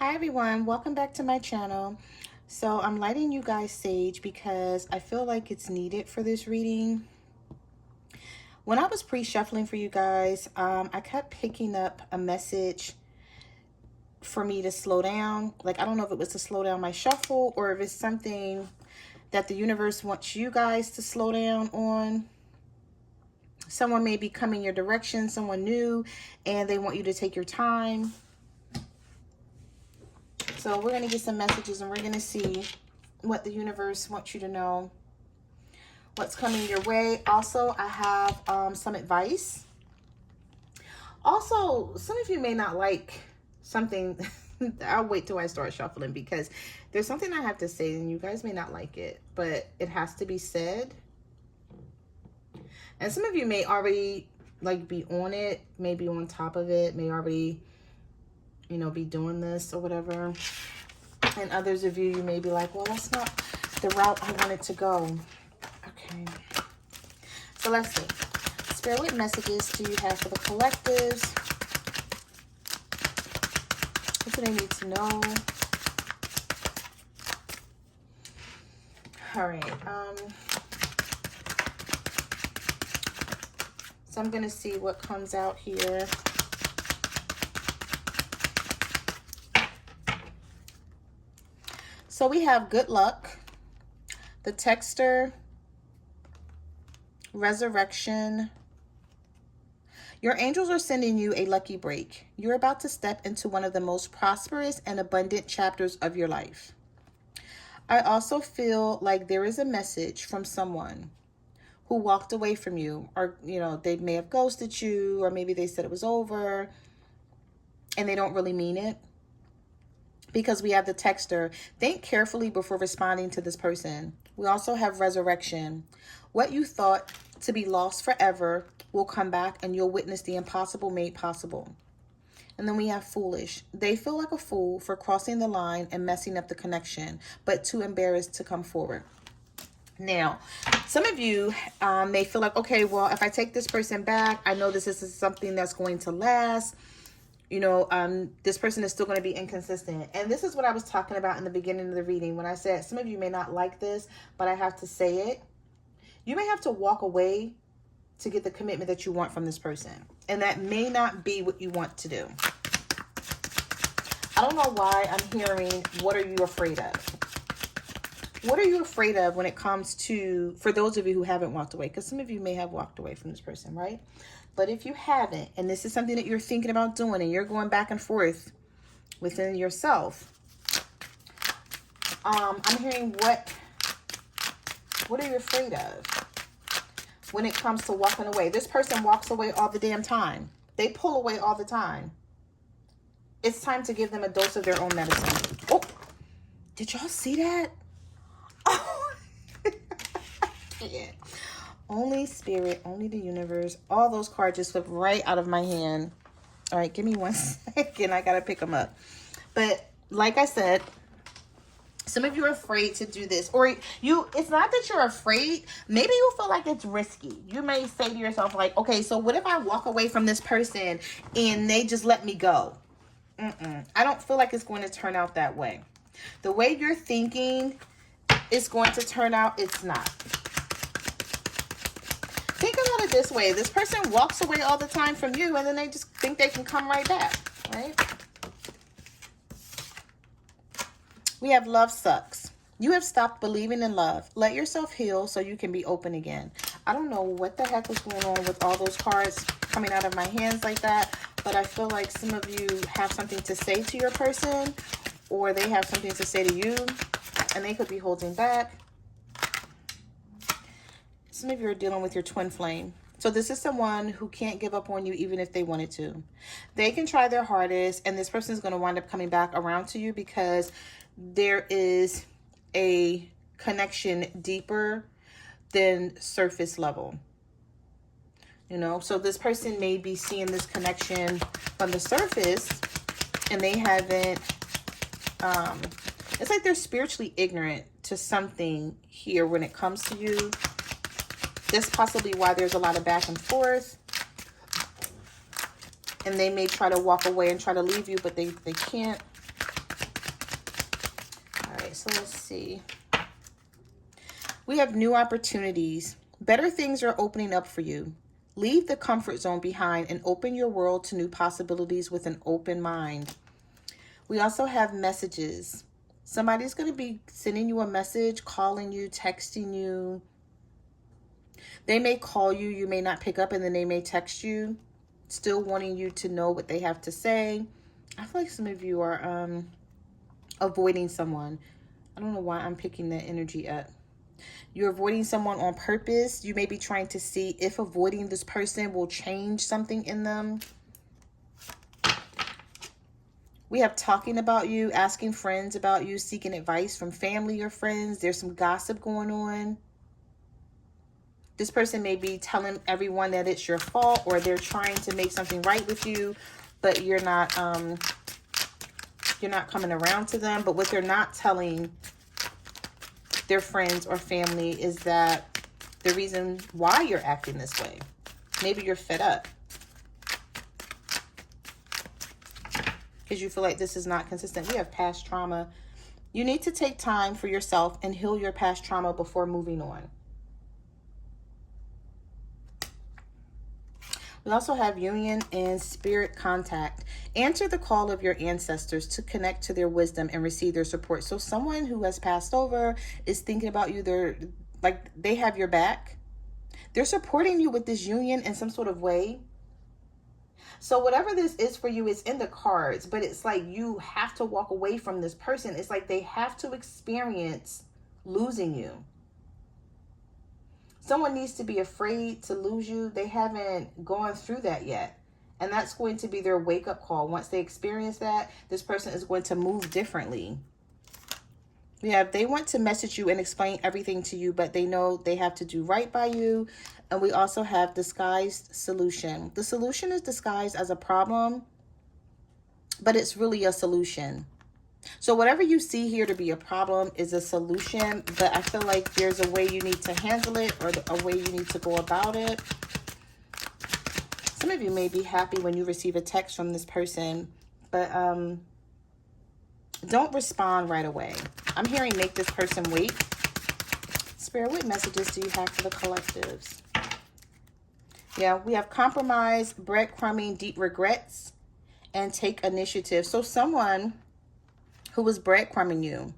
Hi everyone, welcome back to my channel. So I'm lighting you guys sage because I feel like it's needed for this reading. When I was pre-shuffling for you guys, I kept picking up a message for me to slow down. Like, I don't know if it was to slow down my shuffle or if it's something that the universe wants you guys to slow down on. Someone may be coming your direction, someone new, and they want you to take your time. So we're going to get some messages and we're going to see what the universe wants you to know, what's coming your way. Also, I have some advice. Also, some of you may not like something. I'll wait till I start shuffling because there's something I have to say and you guys may not like it, but it has to be said. And some of you may already like be on it, maybe on top of it, may already, you know, be doing this or whatever. And others of you, you may be like, well, that's not the route I wanted to go. Okay. So let's see. Spirit, what messages do you have for the collectives? What do they need to know? All right. So I'm going to see what comes out here. So we have good luck, the texter, resurrection. Your angels are sending you a lucky break. You're about to step into one of the most prosperous and abundant chapters of your life. I also feel like there is a message from someone who walked away from you, or, you know, they may have ghosted you, or maybe they said it was over and they don't really mean it. Because we have the texter, think carefully before responding to this person. We also have resurrection. What you thought to be lost forever will come back and you'll witness the impossible made possible. And then we have foolish. They feel like a fool for crossing the line and messing up the connection, but too embarrassed to come forward. Now, some of you may feel like, okay, well, if I take this person back, I know this is something that's going to last. You know, this person is still going to be inconsistent. And this is what I was talking about in the beginning of the reading when I said some of you may not like this, but I have to say it. You may have to walk away to get the commitment that you want from this person. And that may not be what you want to do. I don't know why I'm hearing, what are you afraid of? What are you afraid of when it comes to, for those of you who haven't walked away? Because some of you may have walked away from this person, right? But if you haven't, and this is something that you're thinking about doing and you're going back and forth within yourself, I'm hearing what are you afraid of when it comes to walking away? This person walks away all the damn time. They pull away all the time. It's time to give them a dose of their own medicine. Oh, did y'all see that? Oh, yeah. Only spirit, only the universe. All those cards just slipped right out of my hand. All right, give me 1 second. I got to pick them up. But like I said, some of you are afraid to do this. Or it's not that you're afraid. Maybe you feel like it's risky. You may say to yourself like, okay, so what if I walk away from this person and they just let me go? I don't feel like it's going to turn out that way. The way you're thinking it's going to turn out, it's not. Think about it this way. This person walks away all the time from you and then they just think they can come right back, right? We have love sucks. You have stopped believing in love. Let yourself heal so you can be open again. I don't know what the heck was going on with all those cards coming out of my hands like that, but I feel like some of you have something to say to your person or they have something to say to you and they could be holding back. Some of you are dealing with your twin flame. So this is someone who can't give up on you even if they wanted to. They can try their hardest and this person is going to wind up coming back around to you because there is a connection deeper than surface level. You know, so this person may be seeing this connection from the surface and they haven't, it's like they're spiritually ignorant to something here when it comes to you. That's possibly why there's a lot of back and forth. And they may try to walk away and try to leave you, but they can't. so let's see. We have new opportunities. Better things are opening up for you. Leave the comfort zone behind and open your world to new possibilities with an open mind. We also have messages. Somebody's going to be sending you a message, calling you, texting you. They may call you, you may not pick up, and then they may text you, still wanting you to know what they have to say. I feel like some of you are avoiding someone. I don't know why I'm picking that energy up. You're avoiding someone on purpose. You may be trying to see if avoiding this person will change something in them. We have talking about you, asking friends about you, seeking advice from family or friends. There's some gossip going on. This person may be telling everyone that it's your fault, or they're trying to make something right with you, but you're not coming around to them. But what they're not telling their friends or family is that the reason why you're acting this way. Maybe you're fed up because you feel like this is not consistent. We have past trauma. You need to take time for yourself and heal your past trauma before moving on. We also have union and spirit contact. Answer the call of your ancestors to connect to their wisdom and receive their support. So someone who has passed over is thinking about you. They're like, they have your back. They're supporting you with this union in some sort of way. So whatever this is for you is in the cards, but it's like you have to walk away from this person. It's like they have to experience losing you. Someone needs to be afraid to lose you. They haven't gone through that yet. And that's going to be their wake-up call. Once they experience that, this person is going to move differently. Yeah, they want to message you and explain everything to you, but they know they have to do right by you. And we also have disguised solution. The solution is disguised as a problem, but it's really a solution. So whatever you see here to be a problem is a solution, but I feel like there's a way you need to handle it, or a way you need to go about it. Some of you may be happy when you receive a text from this person, but don't respond right away. I'm hearing make this person wait. Spirit, what messages do you have for the collectives? Yeah, we have compromise, breadcrumbing, deep regrets, and take initiative. So someone who was breadcrumbing you,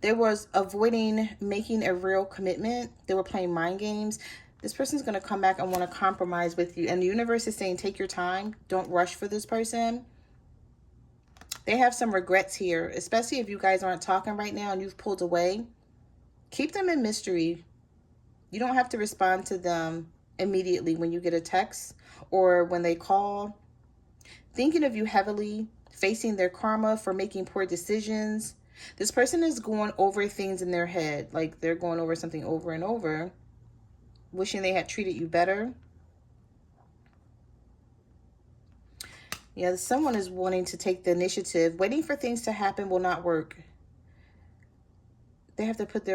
they was avoiding making a real commitment. They were playing mind games. This person's going to come back and want to compromise with you. And the universe is saying, take your time. Don't rush for this person. They have some regrets here, especially if you guys aren't talking right now and you've pulled away. Keep them in mystery. You don't have to respond to them immediately when you get a text or when they call. Thinking of you heavily, facing their karma for making poor decisions. This person is going over things in their head, like they're going over something over and over, wishing they had treated you better. Yeah, someone is wanting to take the initiative. Waiting for things to happen will not work. They have to put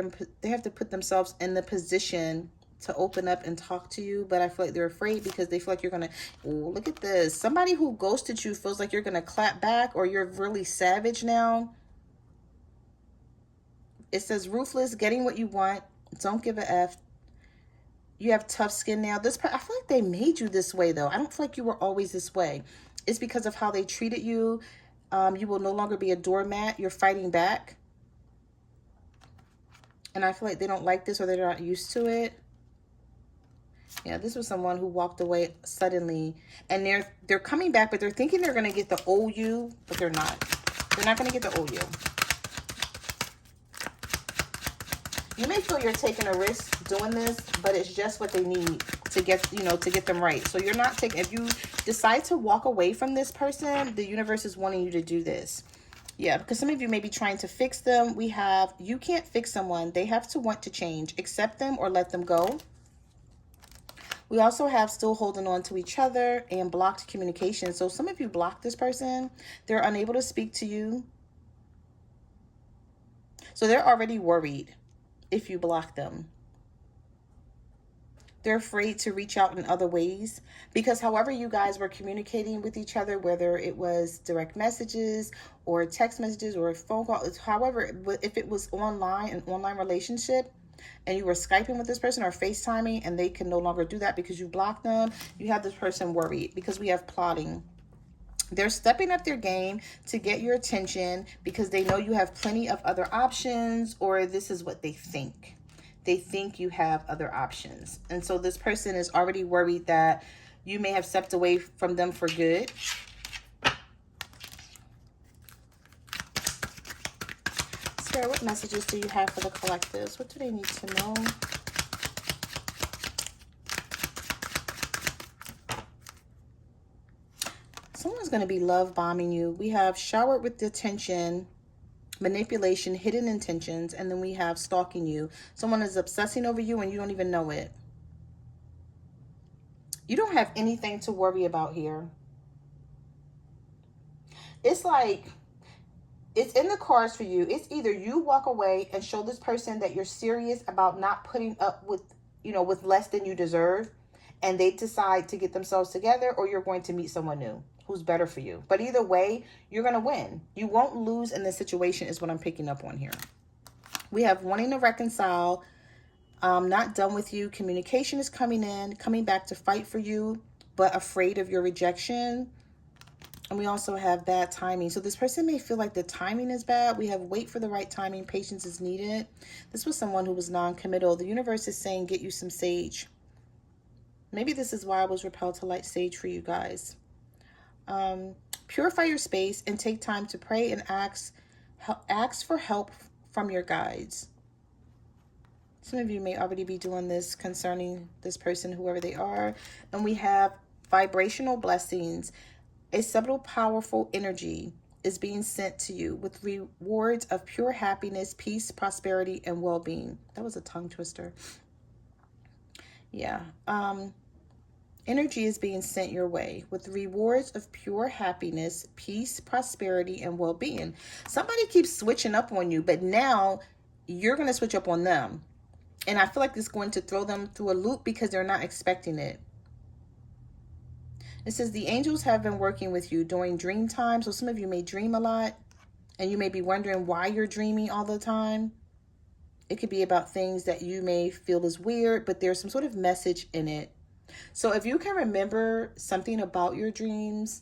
themselves in the position to open up and talk to you, but I feel like they're afraid because they feel like you're gonna, oh, look at this. Somebody who ghosted you feels like you're gonna clap back, or you're really savage now. It says ruthless, getting what you want, don't give a F. You have tough skin now. I feel like they made you this way though. I don't feel like you were always this way. It's because of how they treated you. You will no longer be a doormat. You're fighting back. And I feel like they don't like this, or they're not used to it. Yeah, this was someone who walked away suddenly, and they're coming back, but they're thinking they're going to get the old you, but they're not. They're not going to get the old you. You may feel you're taking a risk doing this, but it's just what they need to get, to get them right. So you're not taking, if you decide to walk away from this person, the universe is wanting you to do this. Yeah, because some of you may be trying to fix them. We have, you can't fix someone. They have to want to change. Accept them or let them go. We also have still holding on to each other and blocked communication. So some of you blocked this person. They're unable to speak to you. So they're already worried if you block them. They're afraid to reach out in other ways because however you guys were communicating with each other, whether it was direct messages or text messages or a phone call, however, if it was online, an online relationship, and you were Skyping with this person or FaceTiming and they can no longer do that because you blocked them, you have this person worried because we have plotting. They're stepping up their game to get your attention because they know you have plenty of other options, or this is what they think. They think you have other options. And so this person is already worried that you may have stepped away from them for good. Spirit, what messages do you have for the collectives? What do they need to know? Someone's going to be love bombing you. We have showered with attention, manipulation, hidden intentions, and then we have stalking you. Someone is obsessing over you and you don't even know it. You don't have anything to worry about here. It's like, it's in the cards for you. It's either you walk away and show this person that you're serious about not putting up with, with less than you deserve, and they decide to get themselves together, or you're going to meet someone new who's better for you. But either way, you're going to win. You won't lose in this situation is what I'm picking up on here. We have wanting to reconcile, not done with you. Communication is coming in, coming back to fight for you, but afraid of your rejection. And we also have bad timing. So this person may feel like the timing is bad. We have wait for the right timing. Patience is needed. This was someone who was non-committal. The universe is saying, get you some sage. Maybe this is why I was repelled to light sage for you guys. Purify your space and take time to pray and ask for help from your guides. Some of you may already be doing this concerning this person, whoever they are. And we have vibrational blessings. A subtle, powerful energy is being sent to you with rewards of pure happiness, peace, prosperity, and well-being. That was a tongue twister. Yeah. Energy is being sent your way with rewards of pure happiness, peace, prosperity, and well-being. Somebody keeps switching up on you, but now you're going to switch up on them. And I feel like it's going to throw them through a loop because they're not expecting it. It says the angels have been working with you during dream time. So some of you may dream a lot and you may be wondering why you're dreaming all the time. It could be about things that you may feel is weird, but there's some sort of message in it. So if you can remember something about your dreams,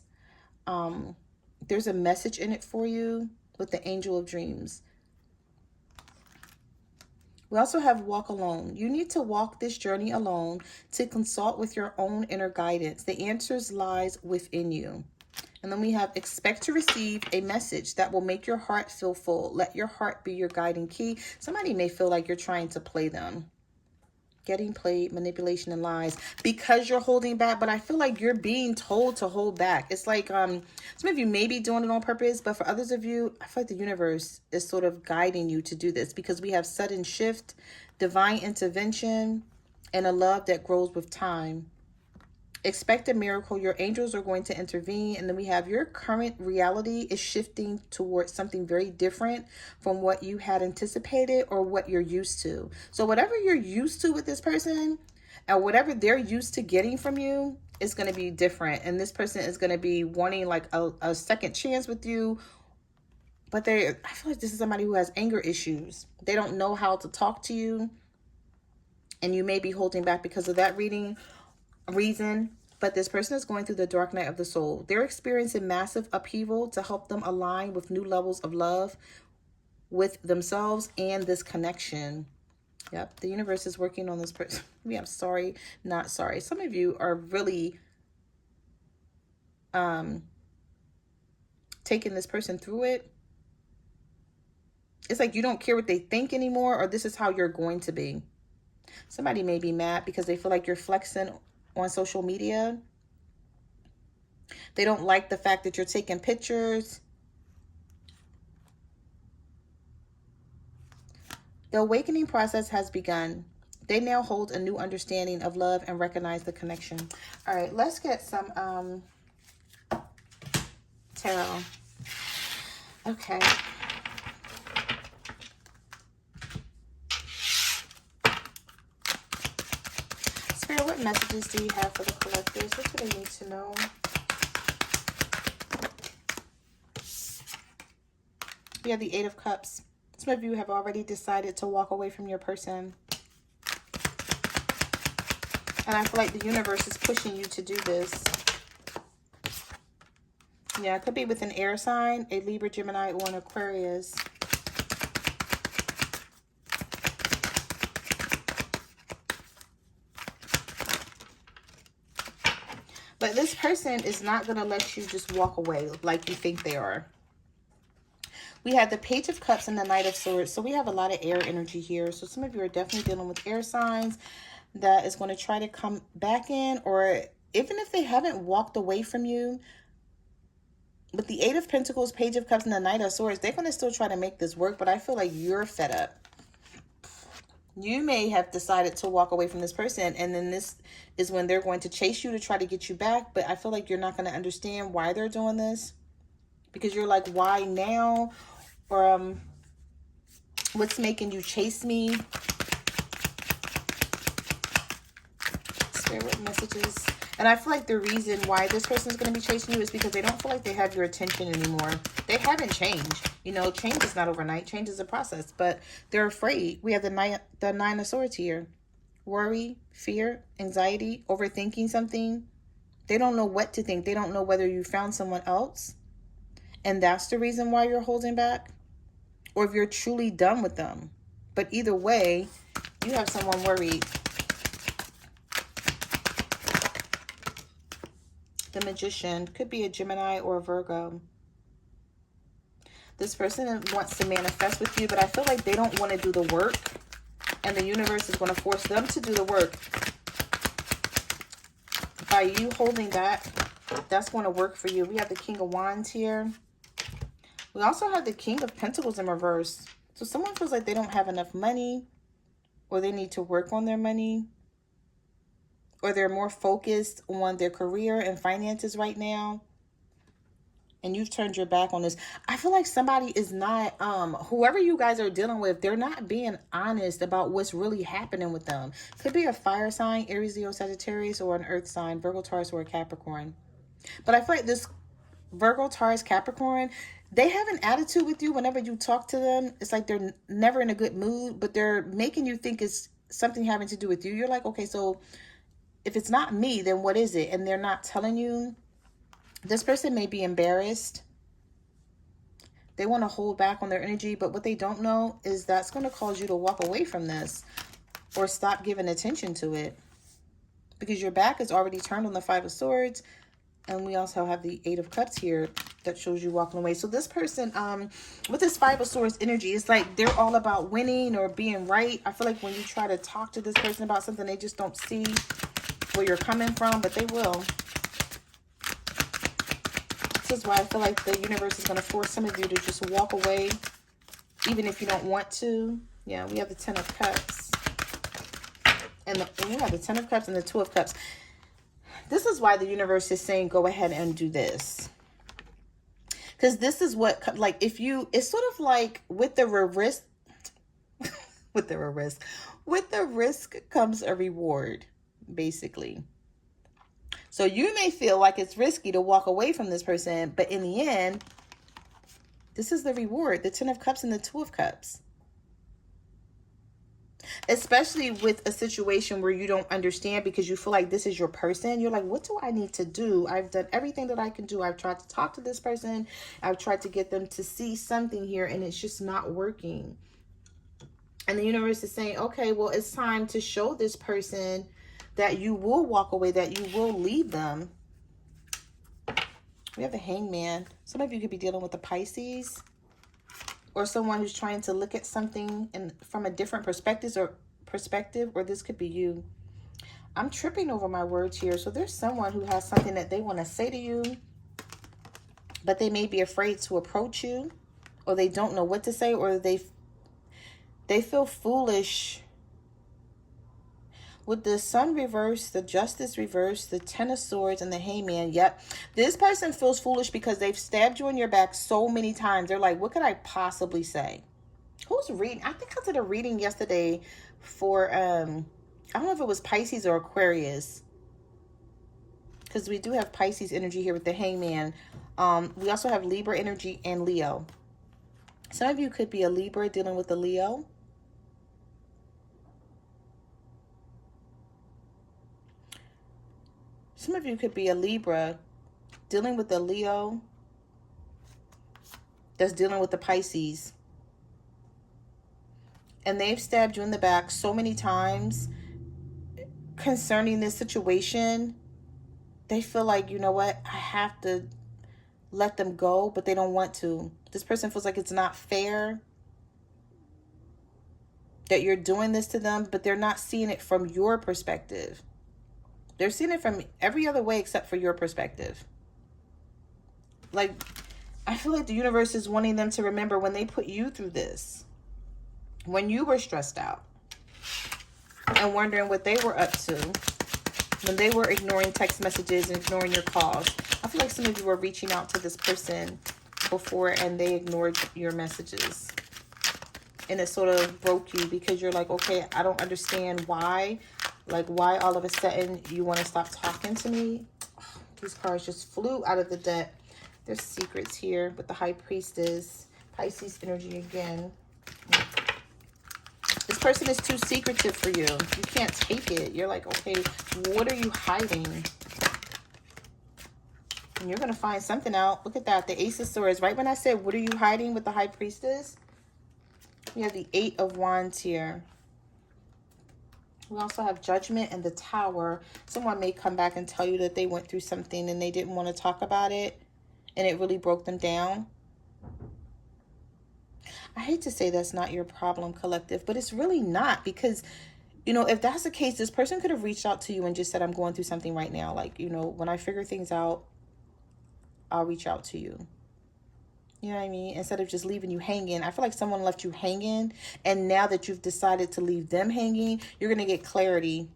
there's a message in it for you with the angel of dreams. We also have walk alone. You need to walk this journey alone to consult with your own inner guidance. The answers lies within you. And then we have expect to receive a message that will make your heart feel full. Let your heart be your guiding key. Somebody may feel like you're trying to play them. Getting played, manipulation, and lies because you're holding back. But I feel like you're being told to hold back. It's like some of you may be doing it on purpose, but for others of you, I feel like the universe is sort of guiding you to do this because we have sudden shift, divine intervention, and a love that grows with time. Expect a miracle. Your angels are going to intervene. And then we have your current reality is shifting towards something very different from what you had anticipated or what you're used to. So whatever you're used to with this person and whatever they're used to getting from you is going to be different. And this person is going to be wanting like a second chance with you. But I feel like this is somebody who has anger issues. They don't know how to talk to you. And you may be holding back because of that reason, but this person is going through the dark night of the soul. They're experiencing massive upheaval to help them align with new levels of love with themselves and this connection. Yep, the universe is working on this person. I'm sorry, not sorry. Some of you are really taking this person through it. It's like you don't care what they think anymore, or this is how you're going to be. Somebody may be mad because they feel like you're flexing on social media. They don't like the fact that you're taking pictures. The awakening process has begun. They now hold a new understanding of love and recognize the connection. All right, let's get some tarot. Okay. what messages do you have for the collectors? What do they need to know? We have the Eight of Cups. Some of you have already decided to walk away from your person. And I feel like the universe is pushing you to do this. Yeah, it could be with an air sign, a Libra, Gemini, or an Aquarius. But this person is not going to let you just walk away like you think they are. We have the Page of Cups and the Knight of Swords. So we have a lot of air energy here. So some of you are definitely dealing with air signs that is going to try to come back in. Or even if they haven't walked away from you, with the Eight of Pentacles, Page of Cups, and the Knight of Swords, they're going to still try to make this work. But I feel like you're fed up. You may have decided to walk away from this person, and then this is when they're going to chase you to try to get you back. But I feel like you're not going to understand why they're doing this, because you're like, why now? Or what's making you chase me? Spirit messages. And I feel like the reason why this person is going to be chasing you is because they don't feel like they have your attention anymore. They haven't changed. You know, change is not overnight. Change is a process, but they're afraid. We have the Nine of Swords here. Worry, fear, anxiety, overthinking something. They don't know what to think. They don't know whether you found someone else, and that's the reason why you're holding back, or if you're truly done with them. But either way, you have someone worried. The Magician could be a Gemini or a Virgo. This person wants to manifest with you, but I feel like they don't want to do the work, and the universe is going to force them to do the work. By you holding back, that's going to work for you. We have the King of Wands here. We also have the King of Pentacles in reverse. So someone feels like they don't have enough money, or they need to work on their money, or they're more focused on their career and finances right now, and you've turned your back on this. I feel like somebody is not, whoever you guys are dealing with, they're not being honest about what's really happening with them. Could be a fire sign, Aries, Leo, Sagittarius, or an earth sign, Virgo, Taurus, or a Capricorn. But I feel like this Virgo, Taurus, Capricorn, they have an attitude with you whenever you talk to them. It's like they're never in a good mood, but they're making you think it's something having to do with you. You're like, okay, so if it's not me, then what is it? And they're not telling you. This person may be embarrassed. They want to hold back on their energy, but what they don't know is that's going to cause you to walk away from this or stop giving attention to it, because your back is already turned on the Five of Swords. And we also have the Eight of Cups here that shows you walking away. So this person, with this Five of Swords energy, it's like they're all about winning or being right. I feel like when you try to talk to this person about something, they just don't see where you're coming from, but they will. This is why I feel like the universe is going to force some of you to just walk away, even if you don't want to. Yeah, we have the Ten of Cups. And we have the Ten of Cups and the Two of Cups. This is why the universe is saying, go ahead and do this. Because this is what, like, if you, it's sort of like with the risk, with the risk comes a reward, basically. So you may feel like it's risky to walk away from this person, but in the end, this is the reward, the Ten of Cups and the Two of Cups. Especially with a situation where you don't understand, because you feel like this is your person. You're like, what do I need to do? I've done everything that I can do. I've tried to talk to this person. I've tried to get them to see something here, and it's just not working. And the universe is saying, okay, well, it's time to show this person that you will walk away, that you will leave them. We have the Hangman. Some of you could be dealing with the Pisces, or someone who's trying to look at something from a different perspective, or this could be you. I'm tripping over my words here. So there's someone who has something that they want to say to you, but they may be afraid to approach you, or they don't know what to say, or they feel foolish. With the Sun reversed, the Justice reversed, the Ten of Swords, and the Hangman. Yep. This person feels foolish because they've stabbed you in your back so many times. They're like, what could I possibly say? Who's reading? I think I did a reading yesterday for I don't know if it was Pisces or Aquarius, because we do have Pisces energy here with the Hangman. We also have Libra energy and Leo. Some of you could be a Libra dealing with a Leo. Some of you could be a Libra dealing with a Leo that's dealing with the Pisces. And they've stabbed you in the back so many times concerning this situation. They feel like, you know what, I have to let them go, but they don't want to. This person feels like it's not fair that you're doing this to them, but they're not seeing it from your perspective. They're seeing it from every other way except for your perspective. Like, I feel like the universe is wanting them to remember when they put you through this, when you were stressed out and wondering what they were up to, when they were ignoring text messages and ignoring your calls. I feel like some of you were reaching out to this person before and they ignored your messages. And it sort of broke you because you're like, okay, I don't understand why. Like, why all of a sudden you want to stop talking to me? These cards just flew out of the deck. There's secrets here with the High Priestess. Pisces energy again. This person is too secretive for you. You can't take it. You're like, okay, what are you hiding? And you're going to find something out. Look at that. The Ace of Swords. Right when I said, what are you hiding with the High Priestess? We have the Eight of Wands here. We also have Judgment and the Tower. Someone may come back and tell you that they went through something and they didn't want to talk about it. And it really broke them down. I hate to say that's not your problem, collective, but it's really not, because, you know, if that's the case, this person could have reached out to you and just said, I'm going through something right now. Like, you know, when I figure things out, I'll reach out to you. You know what I mean? Instead of just leaving you hanging. I feel like someone left you hanging, and now that you've decided to leave them hanging, you're going to get clarity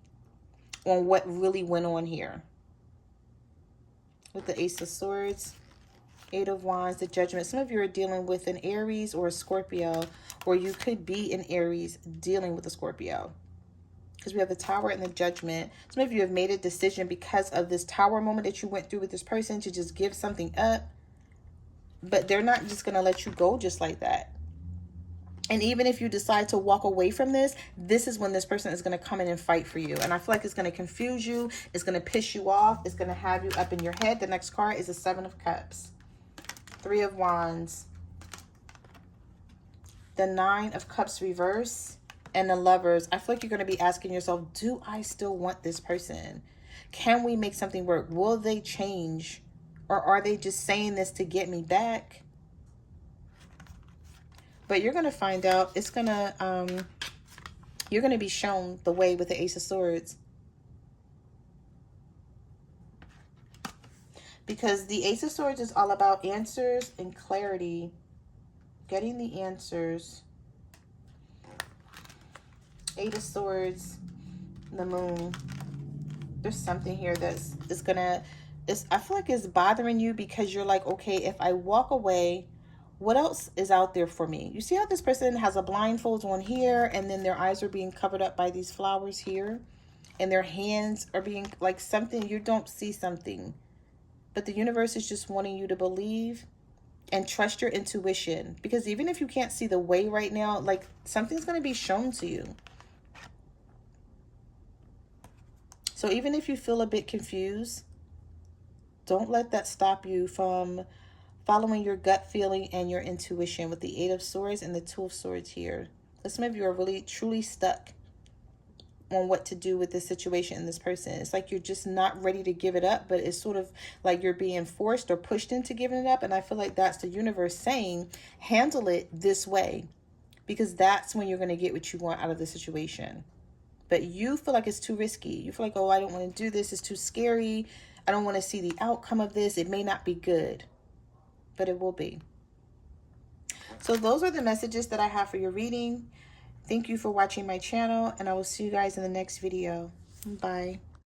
on what really went on here. With the Ace of Swords, Eight of Wands, the Judgment. Some of you are dealing with an Aries or a Scorpio, or you could be an Aries dealing with a Scorpio. Because we have the Tower and the Judgment. Some of you have made a decision because of this Tower moment that you went through with this person to just give something up. But they're not just going to let you go just like that. And even if you decide to walk away from this, this is when this person is going to come in and fight for you. And I feel like it's going to confuse you. It's going to piss you off. It's going to have you up in your head. The next card is the Seven of Cups. Three of Wands. The Nine of Cups reverse. And the Lovers. I feel like you're going to be asking yourself, do I still want this person? Can we make something work? Will they change? Or are they just saying this to get me back? But you're going to find out. It's going to, you're going to be shown the way with the Ace of Swords. Because the Ace of Swords is all about answers and clarity. Getting the answers. Eight of Swords. The Moon. There's something here that's going to... I feel like it's bothering you because you're like, okay, if I walk away, what else is out there for me? You see how this person has a blindfold on here, and then their eyes are being covered up by these flowers here, and their hands are being like something, you don't see something. But the universe is just wanting you to believe and trust your intuition, because even if you can't see the way right now, like something's going to be shown to you. So even if you feel a bit confused, don't let that stop you from following your gut feeling and your intuition with the Eight of Swords and the Two of Swords here. But some of you are really, truly stuck on what to do with this situation and this person. It's like you're just not ready to give it up, but it's sort of like you're being forced or pushed into giving it up. And I feel like that's the universe saying, handle it this way, because that's when you're going to get what you want out of the situation. But you feel like it's too risky. You feel like, oh, I don't want to do this. It's too scary. I don't want to see the outcome of this. It may not be good, but it will be. So those are the messages that I have for your reading. Thank you for watching my channel, and I will see you guys in the next video. Bye.